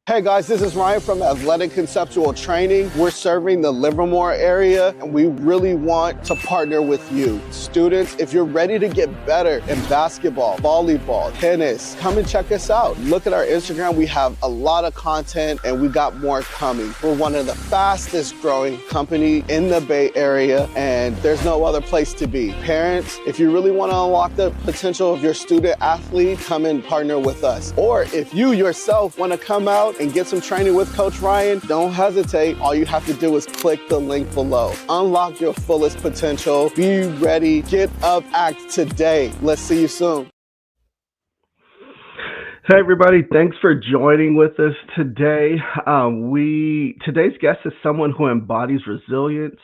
Hey guys, this is Ryan from Athletic Conceptual Training. We're serving the Livermore area and we really want to partner with you. Students, if you're ready to get better in basketball, volleyball, tennis, come and check us out. Look at our Instagram. We have a lot of content and we got more coming. We're one of the fastest growing company in the Bay Area and there's no other place to be. Parents, if you really want to unlock the potential of your student athlete, come and partner with us. Or if you yourself want to come out and get some training with Coach Ryan, don't hesitate. All you have to do is click the link below. Unlock your fullest potential. Be ready. Get up, act today. Let's see you soon. Hey everybody, thanks for joining with us today. Today's guest is someone who embodies resilience,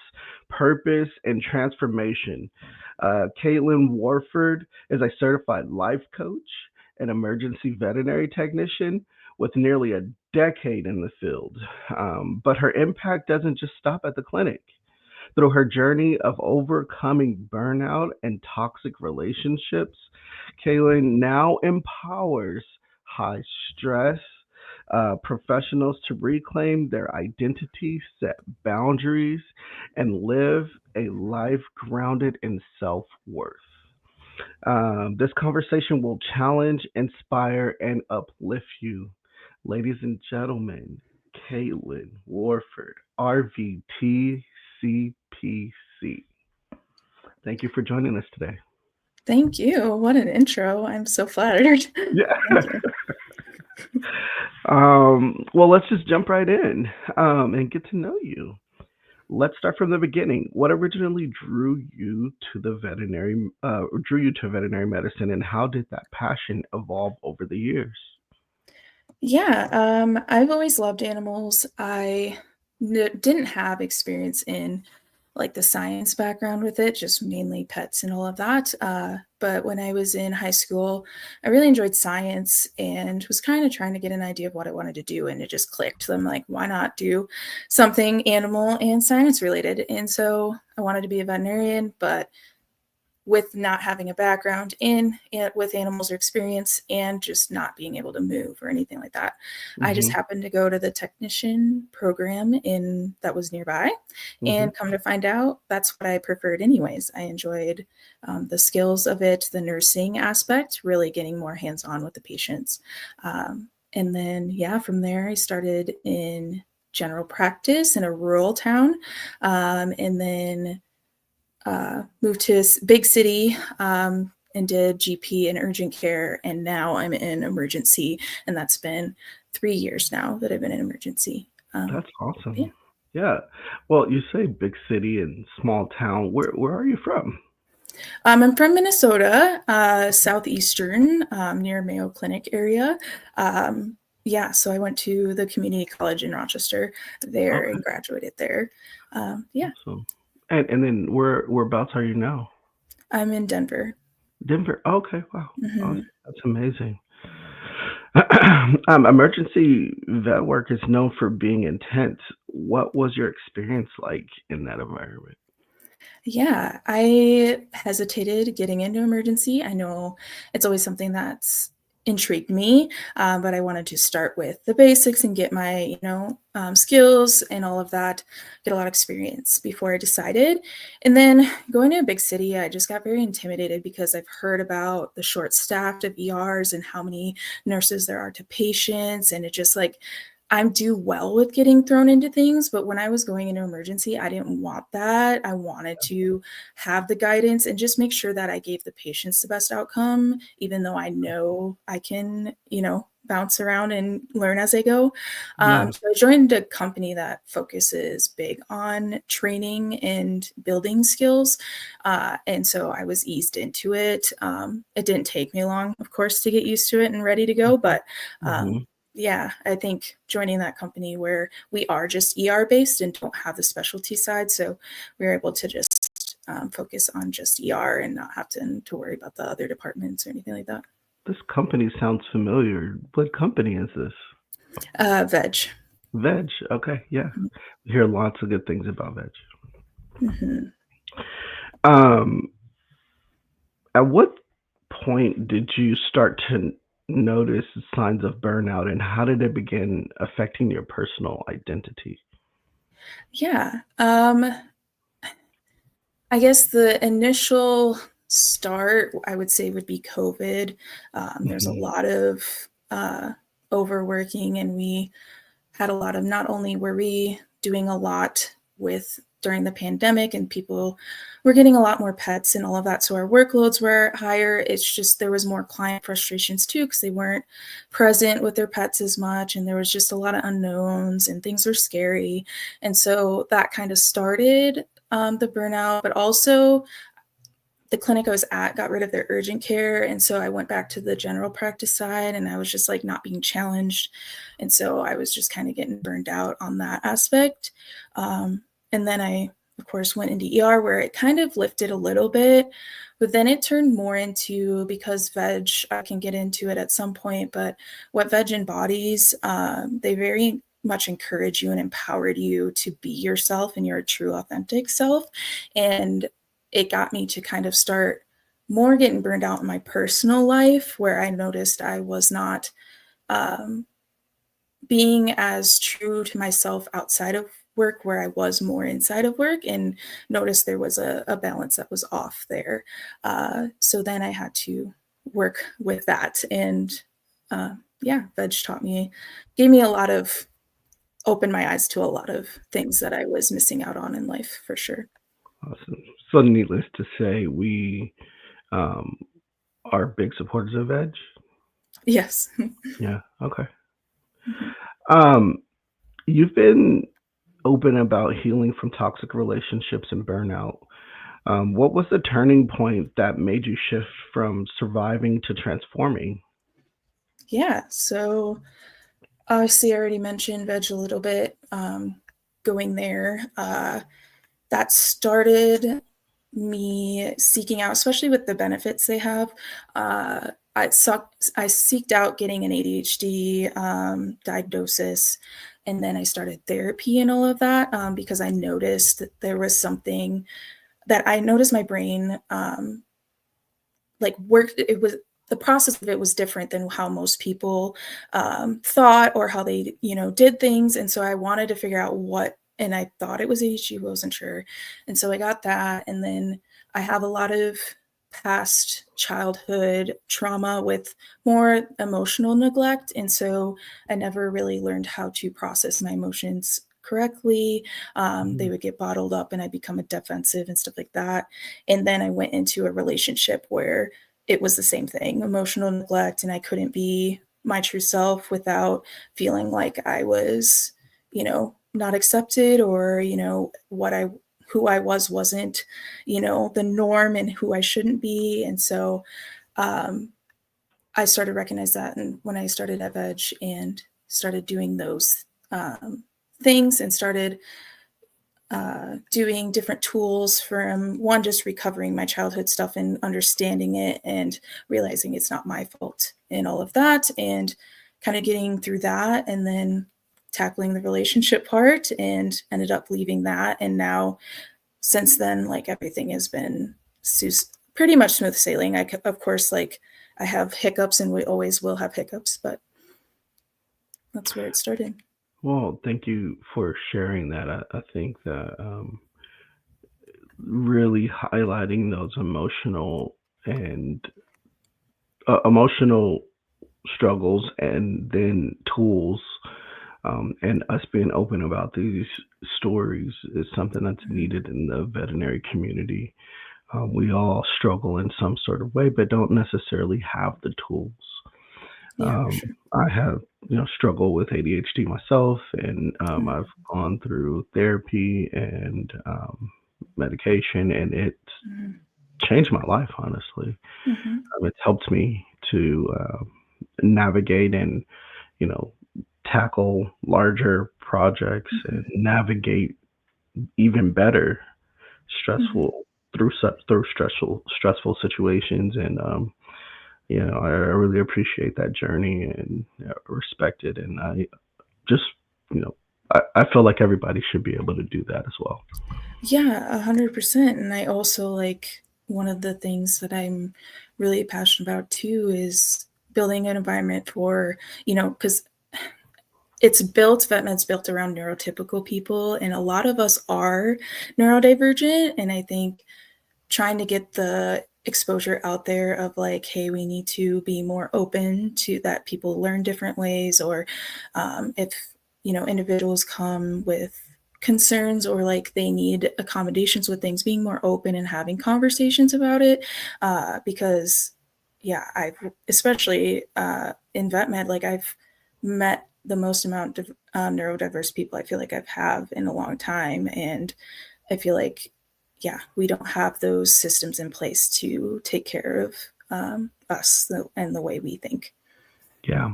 purpose, and transformation. Katelyn Warford is a certified life coach, an emergency veterinary technician with nearly a decade in the field. But her impact doesn't just stop at the clinic. Through her journey of overcoming burnout and toxic relationships, Katelyn now empowers high stress professionals to reclaim their identity, set boundaries, and live a life grounded in self-worth. This conversation will challenge, inspire, and uplift you. Ladies and gentlemen, Katelyn Warford RVT CPC. Thank you for joining us today. Thank you. What an intro. I'm so flattered. Yeah. Well, let's just jump right in and get to know you. Let's start from the beginning. What originally drew you to veterinary medicine, and how did that passion evolve over the years? Yeah, I've always loved animals. I didn't have experience in like the science background with it, just mainly pets and all of that. But when I was in high school, I really enjoyed science and was kind of trying to get an idea of what I wanted to do. And it just clicked. So I'm like, why not do something animal and science related? And so I wanted to be a veterinarian, but with not having a background with animals or experience and just not being able to move or anything like that. I just happened to go to the technician program that was nearby and come to find out that's what I preferred anyways. I enjoyed the skills of it, the nursing aspect, really getting more hands-on with the patients. And then, from there, I started in general practice in a rural town. And then moved to a big city and did GP and urgent care. And now I'm in emergency. And that's been 3 years now that I've been in emergency. That's awesome. Yeah. Well, you say big city and small town. Where are you from? I'm from Minnesota, southeastern, near Mayo Clinic area. So I went to the community college in Rochester there and graduated there. Awesome. And then whereabouts are you now? I'm in Denver. Denver. Okay. Wow. That's amazing. Emergency vet work is known for being intense. What was your experience like in that environment? Yeah, I hesitated getting into emergency. I know it's always something that's intrigued me, but I wanted to start with the basics and get my, skills and all of that, get a lot of experience before I decided. And then going to a big city, I just got very intimidated because I've heard about the short staffed of ERs and how many nurses there are to patients. And it just like, I do well with getting thrown into things, but when I was going into emergency, I didn't want that. I wanted to have the guidance and just make sure that I gave the patients the best outcome, even though I know I can, bounce around and learn as I go. So I joined a company that focuses big on training and building skills. And so I was eased into it. It didn't take me long, of course, to get used to it and ready to go, but I think joining that company where we are just ER based and don't have the specialty side. So we were able to just focus on just ER and not have to worry about the other departments or anything like that. This company sounds familiar. What company is this? Veg. Veg. Okay. Yeah. I hear lots of good things about Veg. At what point did you start to notice signs of burnout, and how did it begin affecting your personal identity? Yeah. I guess the initial start, I would say, would be COVID. There's a Mhm. lot of overworking, and we had a lot of, not only were we doing a lot with during the pandemic and people were getting a lot more pets and all of that, so our workloads were higher. It's just there was more client frustrations too because they weren't present with their pets as much, and there was just a lot of unknowns and things were scary. And so that kind of started the burnout. But also the clinic I was at got rid of their urgent care, and so I went back to the general practice side, and I was just, like, not being challenged, and so I was just kinda getting burned out on that aspect. And then I, of course, went into ER where it kind of lifted a little bit, but then it turned more into, because veg, I can get into it at some point, but what veg embodies, they very much encourage you and empowered you to be yourself and your true authentic self, and it got me to kind of start more getting burned out in my personal life, where I noticed I was not um, being as true to myself outside of work, where I was more inside of work, and noticed there was a balance that was off there. So then I had to work with that. And yeah, veg taught me, gave me a lot of, opened my eyes to a lot of things that I was missing out on in life for sure. Awesome. So, needless to say, we um, are big supporters of veg. Yes. Yeah. Okay. Mhm. Um, you've been open about healing from toxic relationships and burnout. What was the turning point that made you shift from surviving to transforming? Yeah. So obviously, I already mentioned veg a little bit. Going there, that started me seeking out, especially with the benefits they have. I seeked out getting an ADHD diagnosis, and then I started therapy and all of that because I noticed that there was something that I noticed my brain like worked. It was, the process of it was different than how most people thought or how they, did things. And so I wanted to figure out what, and I thought it was ADHD, wasn't sure. And so I got that. And then I have a lot of past childhood trauma with more emotional neglect. And so I never really learned how to process my emotions correctly. They Mhm. would get bottled up and I become a defensive and stuff like that. And then I went into a relationship where it was the same thing, emotional neglect, and I couldn't be my true self without feeling like I was, not accepted, or, what I who I was wasn't, the norm and who I shouldn't be. And so um I started to recognize that, and when I started at Veg and started doing those things and started doing different tools, from one, just recovering my childhood stuff and understanding it and realizing it's not my fault and all of that, and kind of getting through that, and then tackling the relationship part and ended up leaving that. And now, since then, like, everything has been pretty much smooth sailing. Of course, like, I have hiccups and we always will have hiccups, but that's where it started. Well, thank you for sharing that. I think that really highlighting those and emotional struggles and then tools, and us being open about these stories is something that's Mhm. needed in the veterinary community. We all struggle in some sort of way, but don't necessarily have the tools. Yeah, for sure. I have, struggle with ADHD myself, and I've Mhm. gone through therapy and medication, and it's Mhm. changed my life, honestly. Mhm. It's helped me to navigate and, you know, tackle larger projects and Mhm. navigate even better Mhm. stressful through stressful situations. And I really appreciate that journey and respect it. And I just, you know, I feel like everybody should be able to do that as well. Yeah, 100%. And I also, like, one of the things that I'm really passionate about too is building an environment for, because VetMed's built around neurotypical people, and a lot of us are neurodivergent. And I think trying to get the exposure out there of like, hey, we need to be more open to that people learn different ways, or if, individuals come with concerns or like they need accommodations with things, being more open and having conversations about it. Because yeah, I've, especially in VetMed, like I've met the most amount of neurodiverse people I feel like I've have in a long time. And I feel like, yeah, we don't have those systems in place to take care of us and the way we think. Yeah.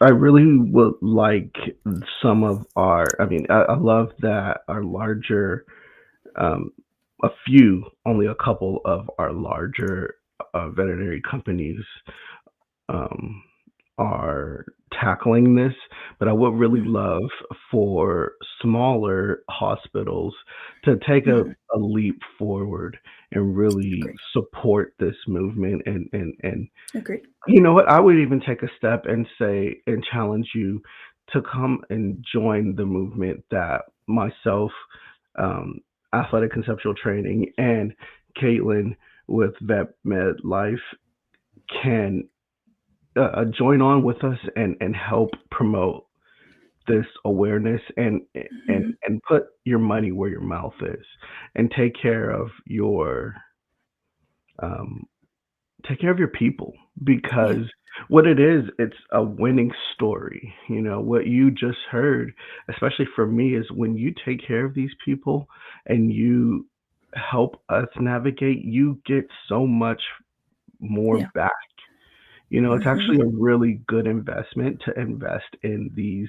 I really would like some of I love that our larger, um, only a couple of our larger veterinary companies um, are tackling this, but I would really love for smaller hospitals to take a leap forward and really Agreed. support this movement. And Agreed. you know what? I would even take a step and say and challenge you to come and join the movement that myself, um, Athletic Conceptual Training, and Katelyn with VetMed Life can join on with us and help promote this awareness and put your money where your mouth is and um, take care of your people, because what it is, it's a winning story. What you just heard, especially for me, is when you take care of these people and you help us navigate, you get so much more Yeah. back. It's actually a really good investment to invest in these,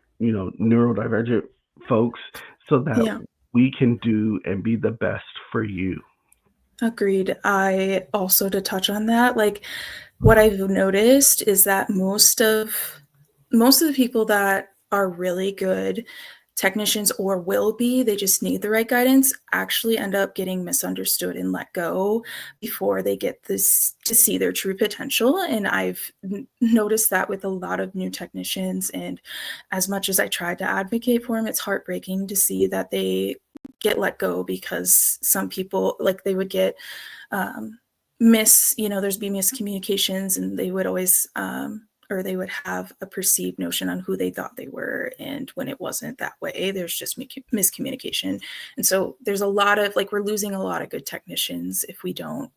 neurodivergent folks so that Yeah. we can do and be the best for you. Agreed. I also, to touch on that, like what I've noticed is that most of the people that are really good technicians or will be, they just need the right guidance, actually end up getting misunderstood and let go before they get this to see their true potential. And I've noticed that with a lot of new technicians. And as much as I tried to advocate for them, it's heartbreaking to see that they get let go because some people, like, they would get there's be miscommunications, and they would always or they would have a perceived notion on who they thought they were, and when it wasn't that way, there's just miscommunication. And so there's a lot of, like, we're losing a lot of good technicians if we don't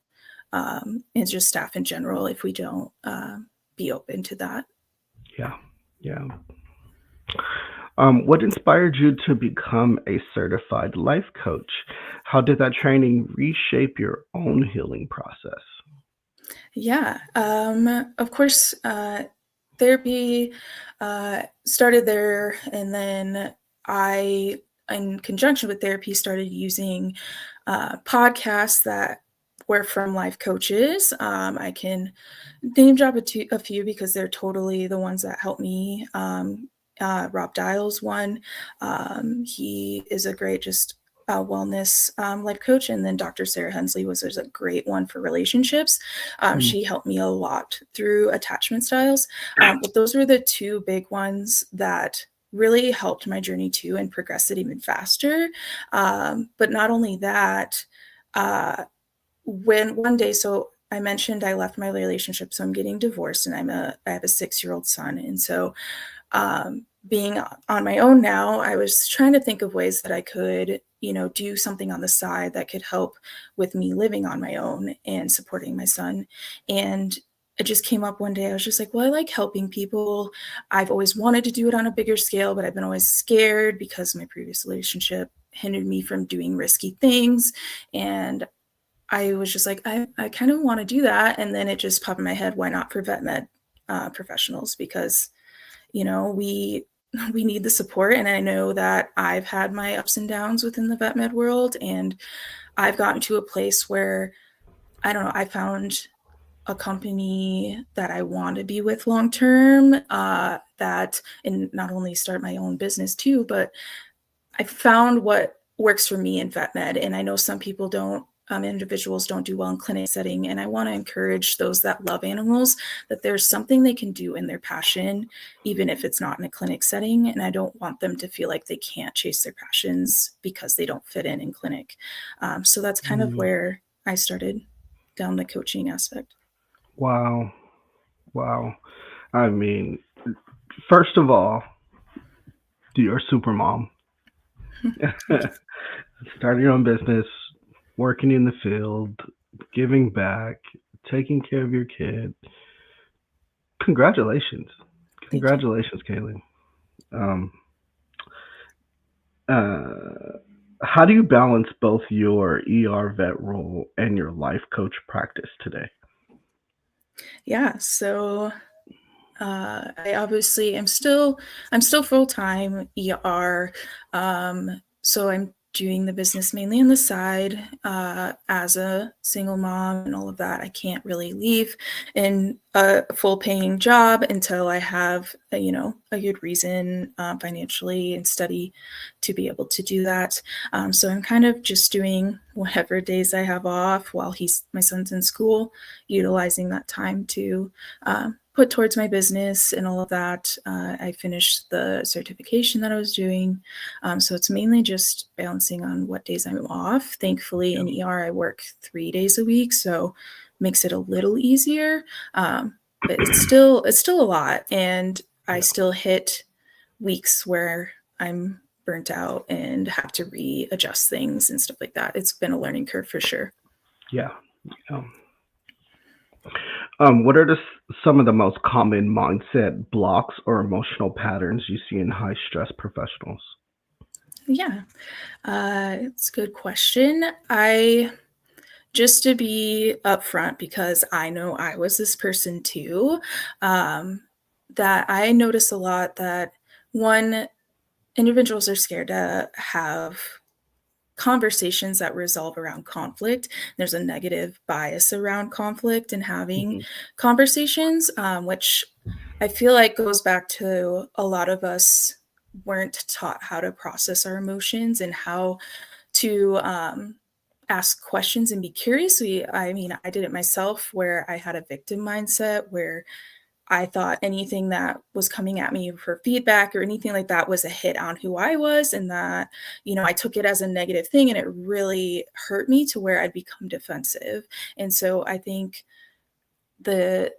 and just staff in general, if we don't be open to that. Yeah. What inspired you to become a certified life coach? How did that training reshape your own healing process? Yeah, of course, therapy started there, and then I, in conjunction with therapy, started using podcasts that were from life coaches. I can name drop a few because they're totally the ones that helped me. Rob Dial's one. He is a great wellness life coach. And then Dr. Sarah Hensley was a great one for relationships. She helped me a lot through attachment styles. But those were the two big ones that really helped my journey too and progressed it even faster. But not only that, when one day, so I mentioned I left my relationship, so I'm getting divorced, and I have a 6-year-old son. And so being on my own now, I was trying to think of ways that I could, do something on the side that could help with me living on my own and supporting my son. And it just came up one day. I was just like, well, I like helping people. I've always wanted to do it on a bigger scale, but I've been always scared because my previous relationship hindered me from doing risky things. And I was just like, I kind of want to do that. And then it just popped in my head, why not for vet med professionals? Because, we need the support. And I know that I've had my ups and downs within the vet med world, and I've gotten to a place where, I don't know, I found a company that I want to be with long term, and not only start my own business too, but I found what works for me in vet med. And I know some people don't individuals don't do well in clinic setting. And I want to encourage those that love animals that there's something they can do in their passion, even if it's not in a clinic setting. And I don't want them to feel like they can't chase their passions because they don't fit in clinic. So that's kind of where I started down the coaching aspect. Wow. Wow. I mean, first of all, you're a super mom. Starting your own business, working in the field, giving back, taking care of your kid. Congratulations. Congratulations, Katelyn. How do you balance both your ER vet role and your life coach practice today? Yeah, so I obviously I'm still full-time ER. So I'm doing the business mainly on the side as a single mom and all of that. I can't really leave in a full paying job until I have a good reason financially and steady to be able to do that. So I'm kind of just doing whatever days I have off while my son's in school, utilizing that time to put towards my business and all of that. I finished the certification that I was doing. So it's mainly just balancing on what days I'm off. Thankfully, in ER, I work 3 days a week, so makes it a little easier. But it's still a lot. And I still hit weeks where I'm burnt out and have to readjust things and stuff like that. It's been a learning curve for sure. Yeah. What are some of the most common mindset blocks or emotional patterns you see in high stress professionals? Yeah, it's a good question. Just to be upfront, because I know I was this person too, that I notice a lot that individuals are scared to have conversations that resolve around conflict. There's a negative bias around conflict and having conversations, which I feel like goes back to a lot of us weren't taught how to process our emotions and how to ask questions and be curious. I did it myself where I had a victim mindset where I thought anything that was coming at me for feedback or anything like that was a hit on who I was, and that, I took it as a negative thing, and it really hurt me to where I'd become defensive. And so I think the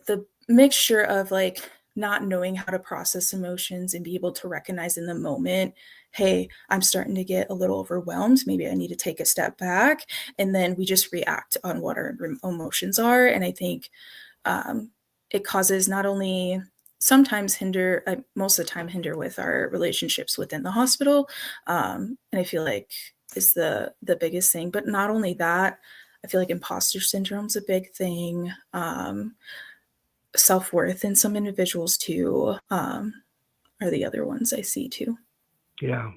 mixture of like not knowing how to process emotions and be able to recognize in the moment, hey, I'm starting to get a little overwhelmed. Maybe I need to take a step back. And then we just react on what our emotions are. And I think it causes not only sometimes most of the time hinder with our relationships within the hospital. And I feel like is the biggest thing, but not only that, I feel like imposter syndrome is a big thing. Self-worth in some individuals too are the other ones I see too. Yeah.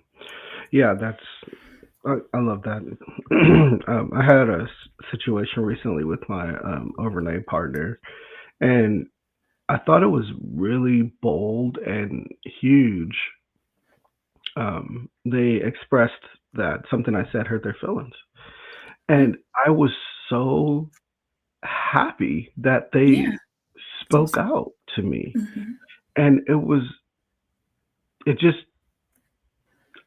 I love that. I had a situation recently with my overnight partner, and I thought it was really bold and huge. They expressed that something I said hurt their feelings, and I was so happy that they spoke out to me. And it just,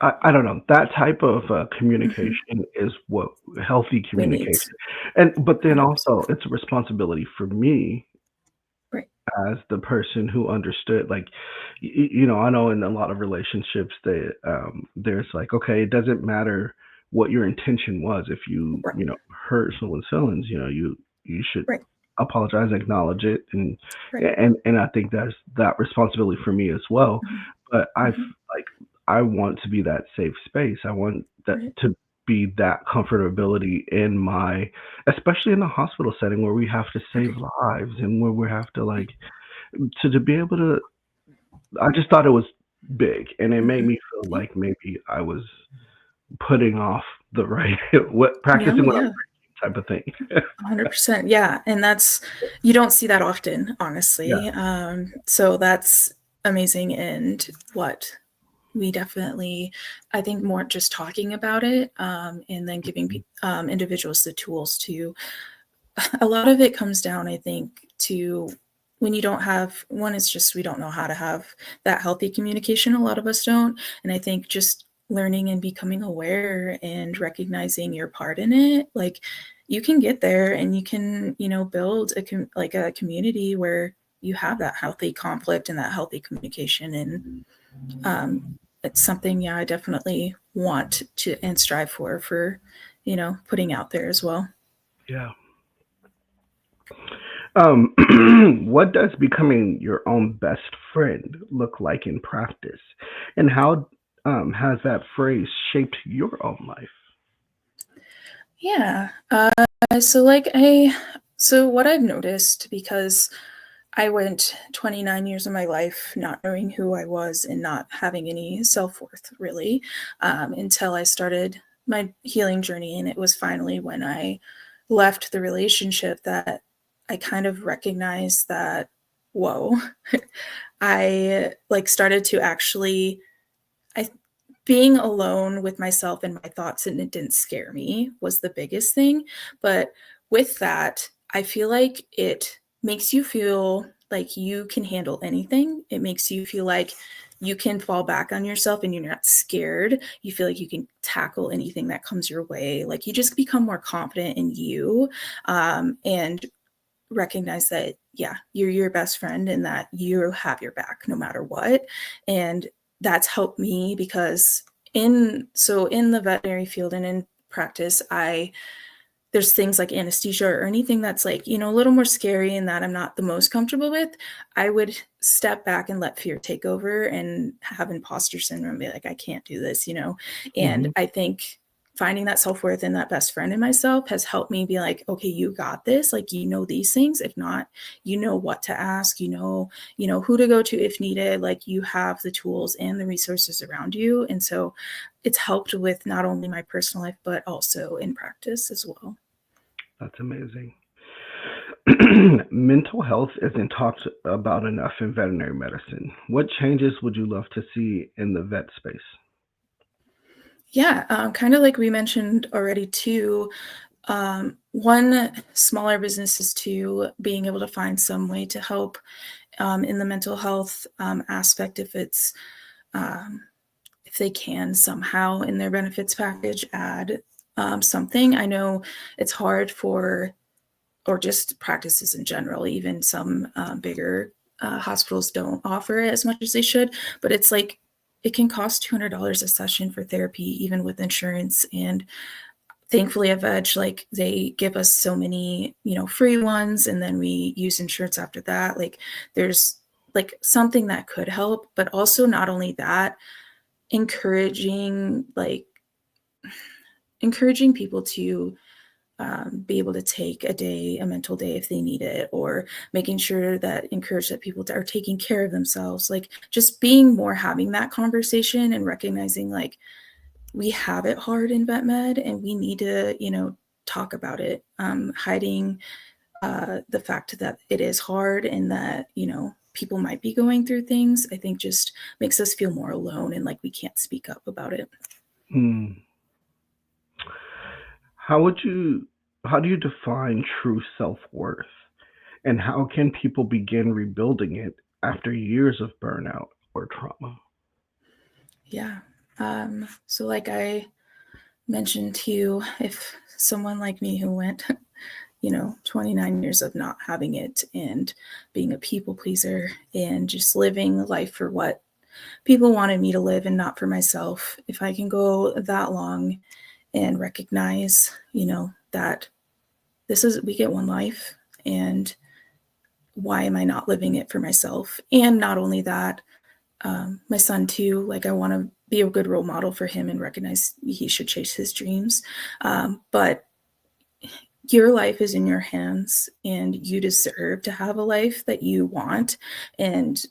I don't know, that type of communication is what healthy communication. But then 100%. also it's a responsibility for me Right. as the person who understood, like, I know in a lot of relationships there's like, okay, it doesn't matter what your intention was. If you, Right. hurt someone's feelings, you should Right. apologize, acknowledge it. And Right. and I think there's that responsibility for me as well. But I want to be that safe space. I want that Right. to be that comfortability in especially in the hospital setting where we have to save lives and where we have to to be able to. I just thought it was big, and it made me feel like maybe I was putting off the right practicing what I'm preaching type of thing. 100%. Yeah. And you don't see that often, honestly. Yeah. So that's amazing. And what we definitely, I think more just talking about it, and then giving individuals the tools to, a lot of it comes down, I think, to when you don't have, one is just we don't know how to have that healthy communication. A lot of us don't. And I think just learning and becoming aware and recognizing your part in it, like you can get there and you can, build a community where you have that healthy conflict and that healthy communication. And it's something, yeah, I definitely want to and strive for, putting out there as well. Yeah. What does becoming your own best friend look like in practice? And how has that phrase shaped your own life? Yeah. So what I've noticed, because I went 29 years of my life not knowing who I was and not having any self-worth really, until I started my healing journey. And it was finally when I left the relationship that I kind of recognized that, whoa, I started to actually, I being alone with myself and my thoughts, and it didn't scare me, was the biggest thing. But with that, I feel like it makes you feel like you can handle anything. It makes you feel like you can fall back on yourself and you're not scared. You feel like you can tackle anything that comes your way. Like you just become more confident in you, and recognize that, yeah, you're your best friend and that you have your back no matter what. And that's helped me because in the veterinary field and in practice, there's things like anesthesia or anything that's like, a little more scary and that I'm not the most comfortable with. I would step back and let fear take over and have imposter syndrome, be like, I can't do this, And I think finding that self-worth and that best friend in myself has helped me be like, okay, you got this. Like, these things. If not, what to ask, who to go to if needed. Like you have the tools and the resources around you. And so it's helped with not only my personal life, but also in practice as well. That's amazing. Mental health isn't talked about enough in veterinary medicine. What changes would you love to see in the vet space? Yeah, kind of like we mentioned already too. One, smaller businesses too, being able to find some way to help in the mental health aspect, if they can somehow in their benefits package add something. I know it's hard or just practices in general. Even some bigger hospitals don't offer it as much as they should, but it's like it can cost $200 a session for therapy, even with insurance. And thankfully at Veg, like they give us so many, free ones, and then we use insurance after that. Like there's like something that could help, but also not only that, encouraging people to be able to take a mental day if they need it, or making sure that encourage that people are taking care of themselves. Like just being more, having that conversation and recognizing like we have it hard in vet med and we need to, talk about it. Hiding the fact that it is hard and that, people might be going through things, I think just makes us feel more alone and like we can't speak up about it. Hmm. How would you how do you define true self-worth? And how can people begin rebuilding it after years of burnout or trauma? Yeah. So like I mentioned to you, if someone like me who went, 29 years of not having it and being a people pleaser and just living life for what people wanted me to live and not for myself, if I can go that long and recognize, that we get one life, and why am I not living it for myself? And not only that, my son too, like I want to be a good role model for him and recognize he should chase his dreams. But your life is in your hands and you deserve to have a life that you want. And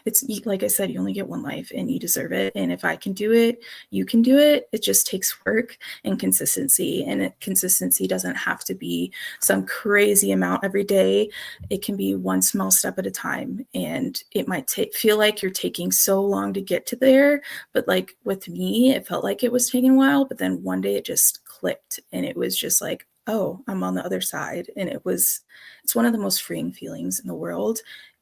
it's like I said, you only get one life and you deserve it. And if I can do it, you can do it. It just takes work and consistency. And consistency doesn't have to be some crazy amount every day. It can be one small step at a time. And it might feel like you're taking so long to get to there. But like with me, it felt like it was taking a while. But then one day it just clicked and it was just like, oh, I'm on the other side. And it's one of the most freeing feelings in the world.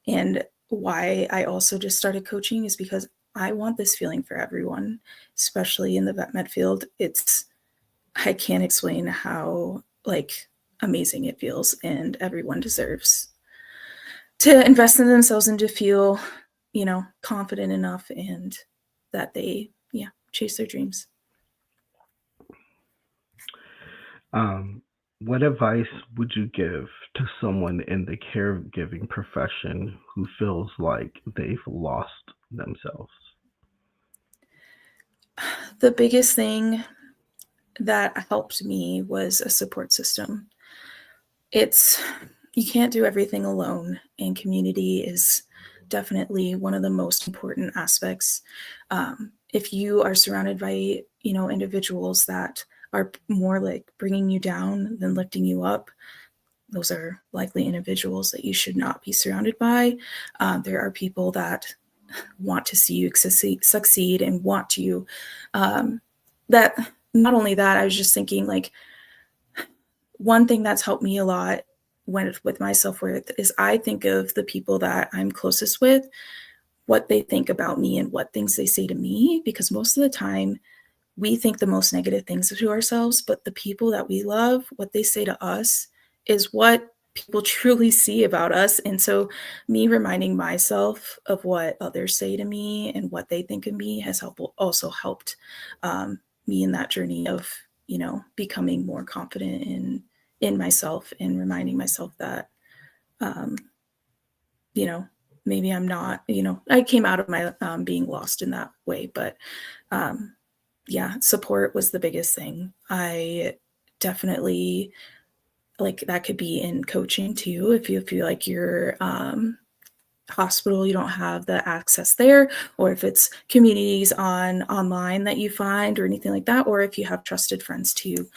And why I also just started coaching is because I want this feeling for everyone, especially in the vet med field. I can't explain how like amazing it feels, and everyone deserves to invest in themselves and to feel, confident enough and that they, chase their dreams. What advice would you give to someone in the caregiving profession who feels like they've lost themselves? The biggest thing that helped me was a support system. You can't do everything alone, and community is definitely one of the most important aspects. If you are surrounded by, individuals that are more like bringing you down than lifting you up, those are likely individuals that you should not be surrounded by. There are people that want to see you succeed and want to, that not only that, I was just thinking like, one thing that's helped me a lot with my self-worth is I think of the people that I'm closest with, what they think about me and what things they say to me, because most of the time we think the most negative things to ourselves, but the people that we love, what they say to us is what people truly see about us. And so me reminding myself of what others say to me and what they think of me has also helped me in that journey of, becoming more confident in myself and reminding myself that, maybe I'm not, I came out of my being lost in that way, but support was the biggest thing. I definitely, like, that could be in coaching too. If you feel like your hospital, you don't have the access there, or if it's communities online that you find or anything like that, or if you have trusted friends too,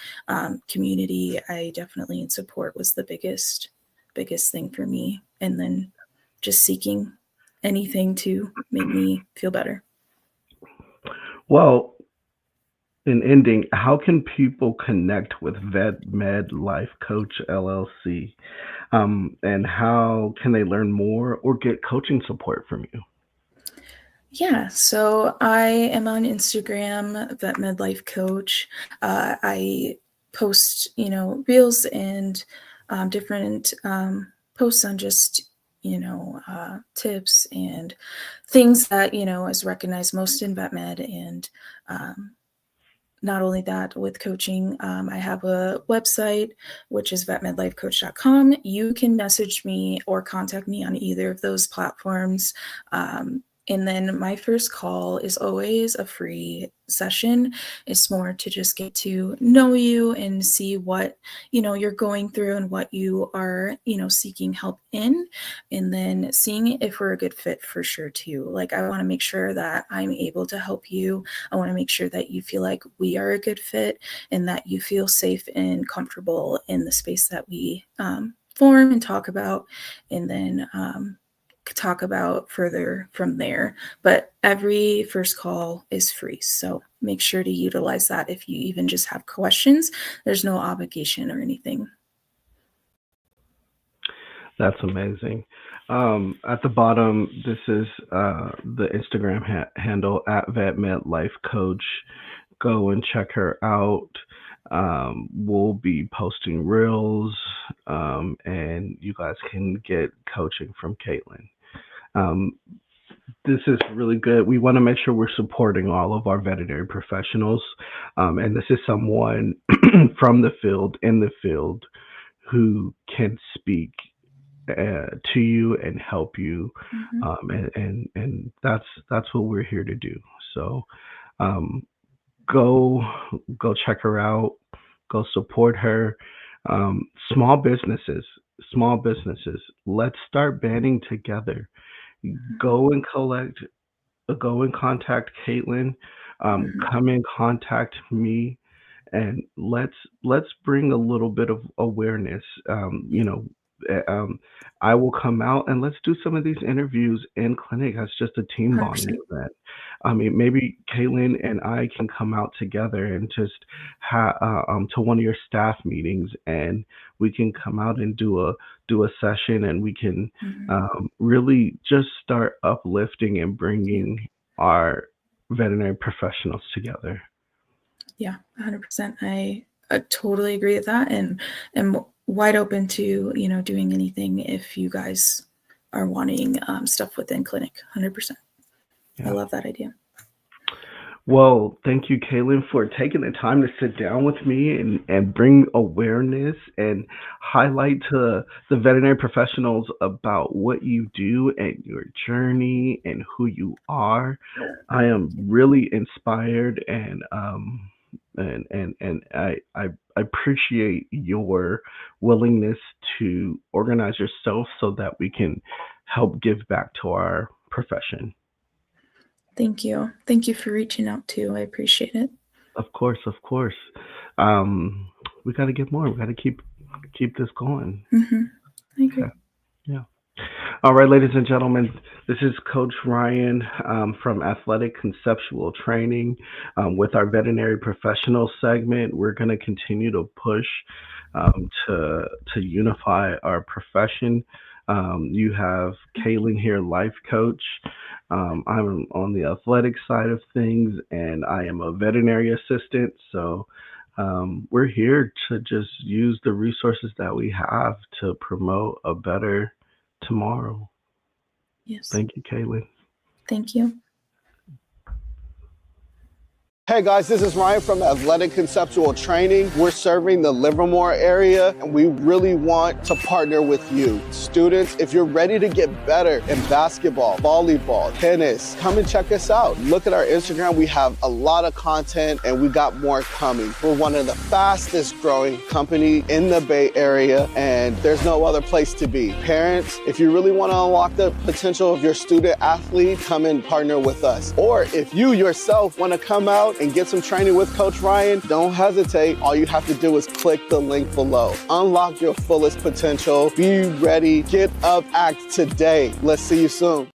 community, I definitely, in support was the biggest thing for me. And then just seeking anything to make me feel better. Well, in ending, how can people connect with Vet Med Life Coach LLC? And how can they learn more or get coaching support from you? Yeah, so I am on Instagram, Vet Med Life Coach. I post, reels and different posts on just, tips and things that, is recognized most in vet med. And not only that, with coaching, I have a website, which is vetmedlifecoach.com. You can message me or contact me on either of those platforms. And then my first call is always a free session. It's more to just get to know you and see what, you're going through and what you are, seeking help in, and then seeing if we're a good fit for sure too. Like, I want to make sure that I'm able to help you. I want to make sure that you feel like we are a good fit and that you feel safe and comfortable in the space that we form and talk about, and then talk about further from there. But every first call is free, so make sure to utilize that. If you even just have questions, there's no obligation or anything. That's amazing. At the bottom, this is the Instagram handle at VetMedLifeCoach. Go and check her out. We'll be posting reels, and you guys can get coaching from Katelyn. This is really good. We want to make sure we're supporting all of our veterinary professionals. And this is someone from the field, in the field, who can speak to you and help you. And that's what we're here to do. So go check her out. Go support her. Small businesses. Let's start banding together. go and go and contact Katelyn. Come and contact me, and let's bring a little bit of awareness. I will come out and let's do some of these interviews in clinic as just a team bonding 100%. event. I mean, maybe Katelyn and I can come out together and just to one of your staff meetings, and we can come out and do a session, and we can really just start uplifting and bringing our veterinary professionals together. Yeah, 100%. I totally agree with that, and am wide open to, doing anything if you guys are wanting stuff within clinic. 100%. I love that idea. Well, thank you, Katelyn, for taking the time to sit down with me and bring awareness and highlight to the veterinary professionals about what you do and your journey and who you are. I am really inspired, and I appreciate your willingness to organize yourself so that we can help give back to our profession. Thank you. Thank you for reaching out too. I appreciate it. Of course. We got to get more. We got to keep this going. I agree. Okay. Yeah. All right, ladies and gentlemen, this is Coach Ryan from Athletic Conceptual Training with our veterinary professional segment. We're going to continue to push to unify our profession. You have Katelyn here, life coach. I'm on the athletic side of things, and I am a veterinary assistant. So we're here to just use the resources that we have to promote a better tomorrow. Yes. Thank you, Katelyn. Thank you. Hey guys, this is Ryan from Athletic Conceptual Training. We're serving the Livermore area, and we really want to partner with you. Students, if you're ready to get better in basketball, volleyball, tennis, come and check us out. Look at our Instagram. We have a lot of content, and we got more coming. We're one of the fastest growing company in the Bay Area, and there's no other place to be. Parents, if you really want to unlock the potential of your student athlete, come and partner with us. Or if you yourself want to come out and get some training with Coach Ryan, don't hesitate. All you have to do is click the link below. Unlock your fullest potential. Be ready. Get up, act today. Let's see you soon.